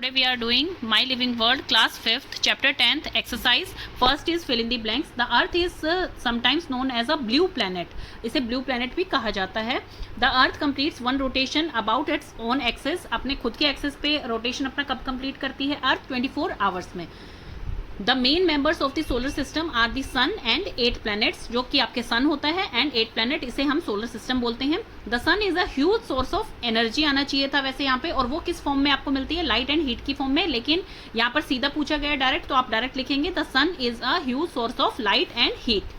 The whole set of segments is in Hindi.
Today we are doing My Living World class 5th chapter 10th exercise. First is fill in the blanks. The earth is sometimes known as a blue planet. इसे blue planet भी कहा जाता है. The earth completes one rotation about its own axis. अपने खुद के एक्सिस पे रोटेशन अपना कब कंप्लीट करती है अर्थ 24 आवर्स में. The main members of the solar system are the sun and 8 planets, जो कि आपके सन होता है एंड 8 प्लैनेट, इसे हम सोलर सिस्टम बोलते हैं. The sun is a huge source of energy, आना चाहिए था वैसे यहाँ पे, और वो किस फॉर्म में आपको मिलती है, लाइट एंड हीट की फॉर्म में, लेकिन यहाँ पर सीधा पूछा गया डायरेक्ट, तो आप डायरेक्ट लिखेंगे the sun is a huge source of light and heat.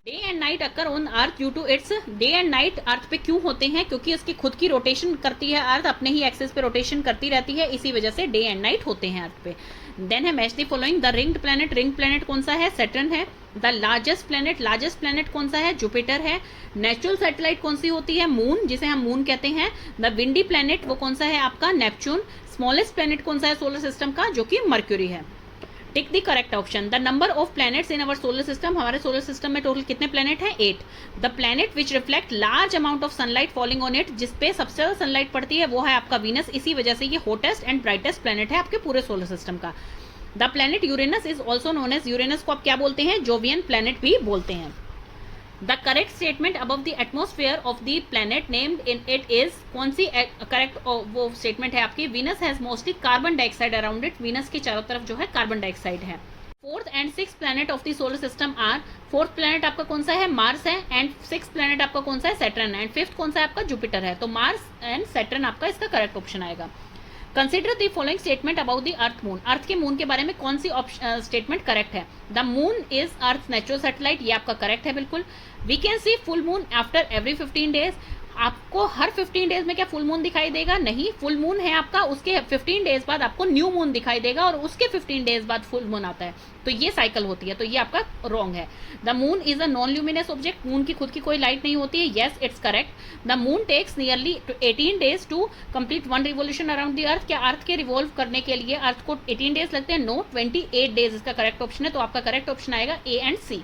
Day and night occur on earth due to its, day and night earth पे क्यों होते हैं, क्योंकि उसकी खुद की रोटेशन करती है अर्थ, अपने ही एक्सिस पे रोटेशन करती रहती है, इसी वजह से डे एंड नाइट होते हैं अर्थ पे. देन है match the following. The ringed planet, ring planet कौन सा है, सैटर्न है. द लार्जेस्ट प्लैनेट कौन सा है, जुपिटर है. नेचुरल सैटेलाइट कौन सी होती है, मून, जिसे हम मून कहते हैं. द विंडी प्लैनेट वो कौन सा है आपका, नेपच्यून. स्मॉलेस्ट प्लैनेट कौन सा है सोलर सिस्टम का, जो कि मर्क्यूरी है. Tick the correct option. The number of planets in our solar system, हमारे सोलर सिस्टम में टोटल कितने प्लैनेट हैं, 8. The planet which reflect large amount of sunlight falling on it, जिसपे सबसे ज्यादा सनलाइट पड़ती है वो है आपका वीनस, इसी वजह से ये हॉटेस्ट एंड ब्राइटेस्ट प्लैनेट है आपके पूरे सोलर सिस्टम का. The planet Uranus is also known as, Uranus को आप क्या बोलते हैं, जोवियन प्लैनेट भी बोलते हैं. The correct statement above the atmosphere of the planet named in it is, कौन सी करेक्ट वो स्टेटमेंट है आपकी, Venus has mostly carbon dioxide around it, Venus के चारों तरफ जो है कार्बन डाइऑक्साइड है. Fourth and six planet of the solar system are, fourth planet आपका कौन सा है, मार्स है, एंड सिक्स प्लैनेट आपका कौन सा है, सैटर्न है, एंड फिफ्थ कौन सा है आपका, जुपिटर है. तो मार्स एंड सैटर्न आपका इसका करेक्ट ऑप्शन आएगा. Consider the following statement about the earth moon, earth के मून के बारे में कौन सी स्टेटमेंट करेक्ट है. The moon is earth natural satellite, ये आपका करेक्ट है बिल्कुल. We can see full moon after every 15 days, आपको हर 15 डेज में क्या फुल मून दिखाई देगा, नहीं, फुल मून है आपका, उसके 15 डेज बाद आपको न्यू मून दिखाई देगा, और उसके 15 डेज बाद फुल मून आता है, तो ये साइकिल होती है, तो ये आपका रॉन्ग है. The moon is a non luminous object, moon की खुद की कोई लाइट नहीं होती है, yes it's correct. The moon takes nearly 18 days to complete one revolution around the earth, क्या अर्थ के रिवॉल्व करने के लिए अर्थ को 18 डेज लगते हैं, नो, 28 डेज इसका करेक्ट ऑप्शन है, तो आपका करेक्ट ऑप्शन आएगा ए एंड सी.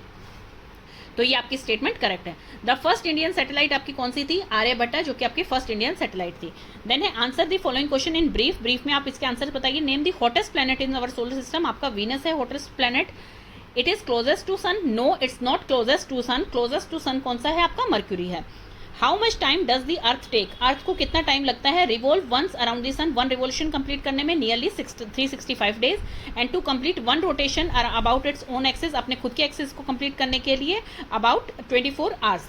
तो ये आपकी स्टेटमेंट करेक्ट है. द फर्स्ट इंडियन सैटेलाइट आपकी कौन सी थी, आर्यभट्टा, जो कि आपकी फर्स्ट इंडियन सैटेलाइट थी. देन है answer the following question in brief, brief में आप इसके आंसर बताइए. Name the hottest planet in our solar system, आपका वीनस है hottest planet. It is closest to sun, no it's not closest to sun, closest to sun कौन सा है आपका, मर्क्यूरी है. How much time does the earth take, earth को कितना टाइम लगता है, revolve once around the sun, one revolution complete करने में nearly 365 days, and to complete one rotation about its own axis, अपने खुद के एक्सिस को कंप्लीट करने के लिए about 24 hours.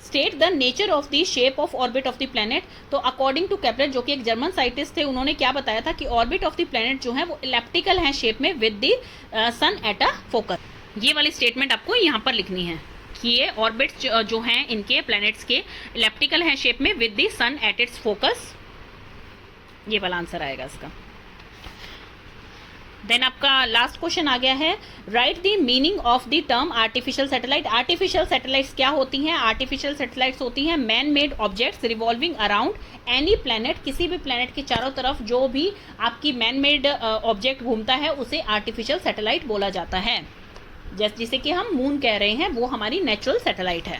State the nature of the shape of orbit of the planet, तो अकॉर्डिंग टू केपलर, जो कि एक जर्मन साइंटिस्ट थे, उन्होंने क्या बताया था कि ऑर्बिट ऑफ द प्लैनेट जो है वो इलेप्टिकल है शेप में with the sun at a focus. ये वाली स्टेटमेंट आपको यहाँ पर लिखनी है कि ये ऑर्बिट्स जो हैं इनके प्लैनेट्स के इलेप्टिकल हैं शेप में with the sun at its focus, ये वाला आंसर आएगा इसका. देन आपका लास्ट क्वेश्चन आ गया है, right the meaning of the term artificial satellite. Artificial satellites क्या होती हैं, आर्टिफिशियल सैटेलाइट्स होती हैं man made objects revolving around any planet, किसी भी प्लैनेट के चारों तरफ जो भी आपकी मैन मेड ऑब्जेक्ट घूमता है उसे आर्टिफिशियल सैटेलाइट बोला जाता है. जैसे कि हम मून कह रहे हैं, वो हमारी नेचुरल सैटेलाइट है.